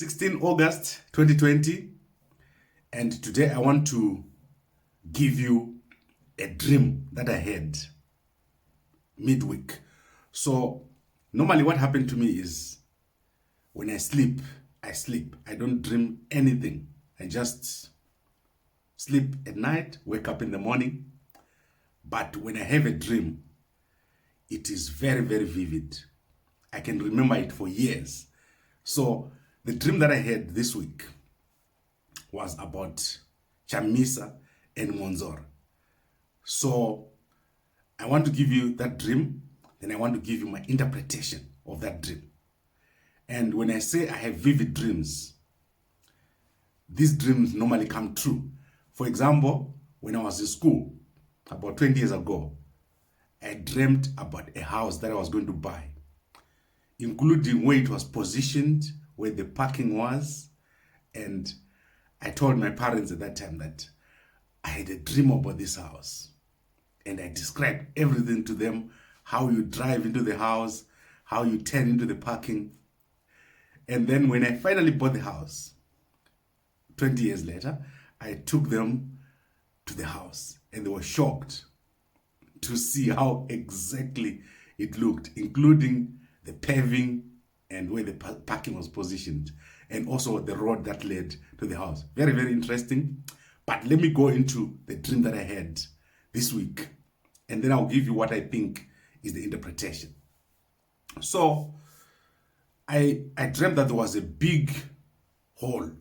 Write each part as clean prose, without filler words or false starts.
16 August 2020, and today I want to give you a dream that I had midweek. So normally what happened to me is when I sleep. I don't dream anything. I just sleep at night, wake up in the morning. But when I have a dream, it is very, very vivid. I can remember it for years. So the dream that I had this week was about Chamisa and Mwonzora. So I want to give you that dream, then I want to give you my interpretation of that dream. And when I say I have vivid dreams, these dreams normally come true. For example, when I was in school, about 20 years ago, I dreamt about a house that I was going to buy, including where it was positioned, where the parking was. And I told my parents at that time that I had a dream about this house. And I described everything to them, how you drive into the house, how you turn into the parking. And then when I finally bought the house, 20 years later, I took them to the house and they were shocked to see how exactly it looked, including the paving and where the parking was positioned, and also the road that led to the house. Very, very interesting. But let me go into the dream that I had this week, and then I'll give you what I think is the interpretation. So I dreamt that there was a big hall,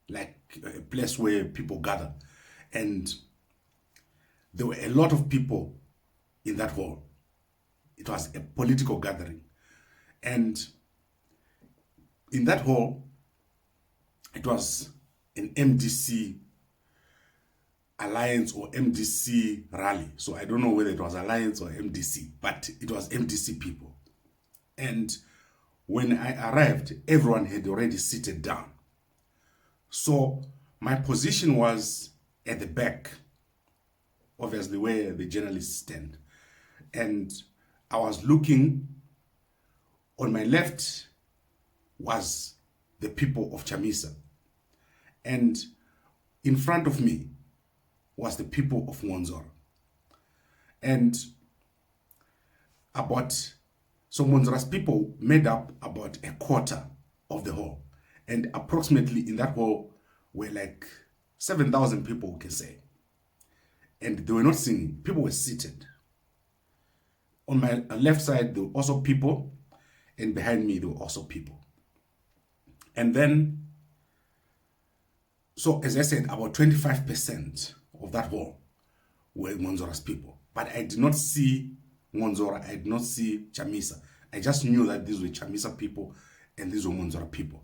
like a place where people gather, and there were a lot of people in that hall. It was a political gathering. And in that hall, it was an MDC Alliance or MDC rally. So I don't know whether it was Alliance or MDC, but it was MDC people. And when I arrived, everyone had already seated down. So my position was at the back, obviously where the journalists stand. And I was looking, on my left was the people of Chamisa. And in front of me was the people of Mwonzora. And so Mwonzora's people made up about a quarter of the hall. And approximately in that hall were like 7,000 people, we can say. And they were not singing, people were seated. On my left side, there were also people, and behind me, there were also people. And then, so as I said, about 25% of that hall were Mwonzora's people. But I did not see Mwonzora, I did not see Chamisa. I just knew that these were Chamisa people and these were Mwonzora people.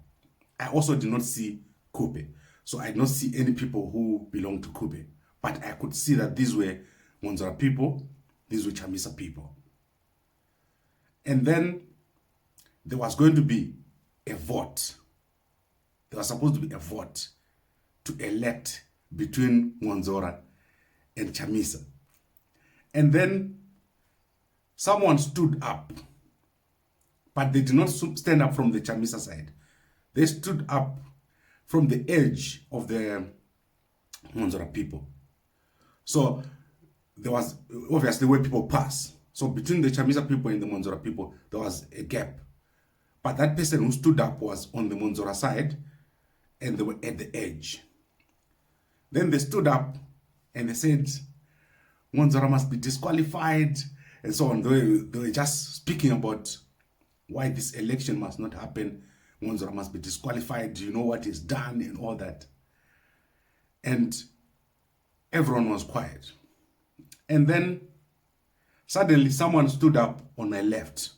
I also did not see Kupe. So I did not see any people who belonged to Kupe. But I could see that these were Mwonzora people, these were Chamisa people. And then there was going to be a vote. There was supposed to be a vote to elect between Mwonzora and Chamisa. And then someone stood up, but they did not stand up from the Chamisa side. They stood up from the edge of the Mwonzora people. So there was obviously where people pass. So between the Chamisa people and the Mwonzora people, there was a gap. But that person who stood up was on the Mwonzora side, and they were at the edge. Then they stood up and they said, Mwonzora must be disqualified, and so on. They were just speaking about why this election must not happen. Mwonzora must be disqualified. Do you know what is done and all that? And everyone was quiet. And then suddenly someone stood up on my left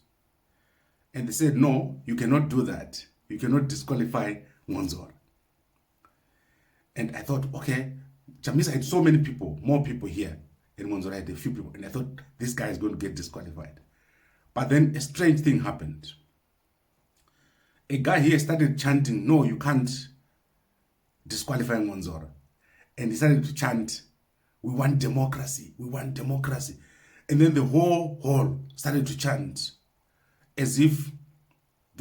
and they said, no, you cannot do that. You cannot disqualify Mwonzora. And I thought, okay, Chamisa had so many people, more people here, and Mwonzora had a few people. And I thought, this guy is going to get disqualified. But then a strange thing happened. A guy here started chanting, no, you can't disqualify Mwonzora. And he started to chant, we want democracy, we want democracy. And then the whole hall started to chant as if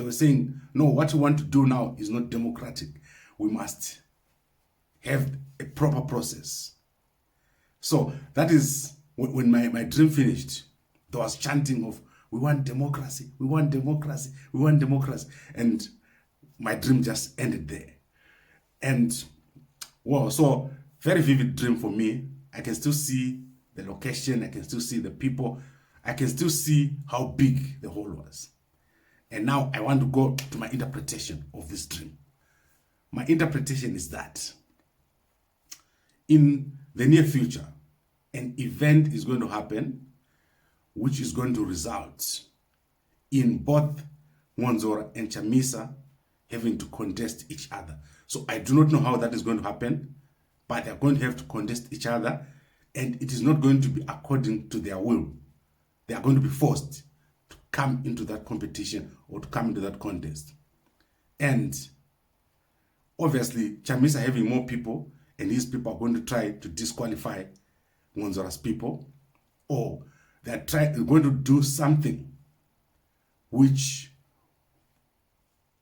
They were saying, no, what we want to do now is not democratic. We must have a proper process. So that is when my dream finished. There was chanting of, we want democracy, we want democracy, we want democracy. And my dream just ended there. And, well, so very vivid dream for me. I can still see the location, I can still see the people, I can still see how big the hall was. And now I want to go to my interpretation of this dream. My interpretation is that in the near future, an event is going to happen which is going to result in both Mwonzora and Chamisa having to contest each other. So I do not know how that is going to happen, but they're going to have to contest each other, and it is not going to be according to their will. They are going to be forced to come into that competition or to come into that contest. And obviously, Chamisa having more people, and his people are going to try to disqualify Mwonzora's people, or they're going to do something which,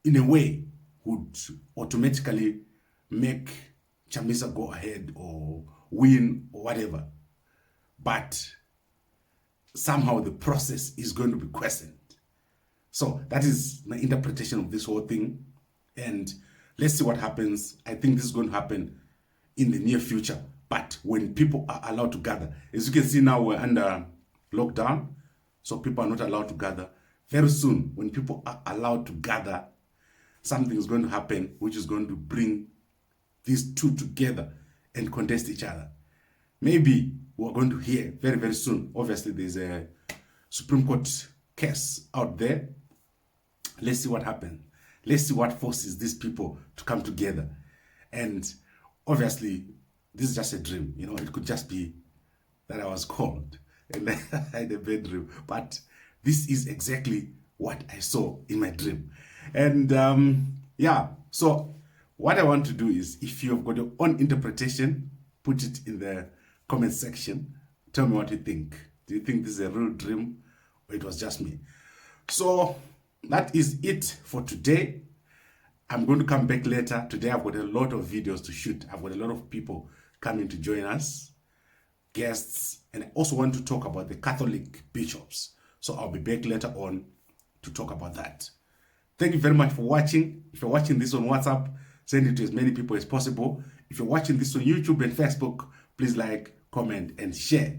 in a way, would automatically make Chamisa go ahead or win or whatever. But somehow the process is going to be questioned. So that is my interpretation of this whole thing. And let's see what happens. I think this is going to happen in the near future. But when people are allowed to gather, as you can see now, we're under lockdown, so people are not allowed to gather. Very soon, when people are allowed to gather, something is going to happen which is going to bring these two together and contest each other. Maybe we're going to hear very, very soon. Obviously, there's a Supreme Court case out there. Let's see what happens. Let's see what forces these people to come together. And obviously, this is just a dream. You know, it could just be that I was called and I had a bad dream. But this is exactly what I saw in my dream. And yeah, so what I want to do is, if you have got your own interpretation, put it in the comment section. Tell me what you think. Do you think this is a real dream or it was just me? So that is it for today. I'm going to come back later. Today I've got a lot of videos to shoot. I've got a lot of people coming to join us, guests, and I also want to talk about the Catholic bishops. So I'll be back later on to talk about that. Thank you very much for watching. If you're watching this on WhatsApp, send it to as many people as possible. If you're watching this on YouTube and Facebook, please like, comment, and share.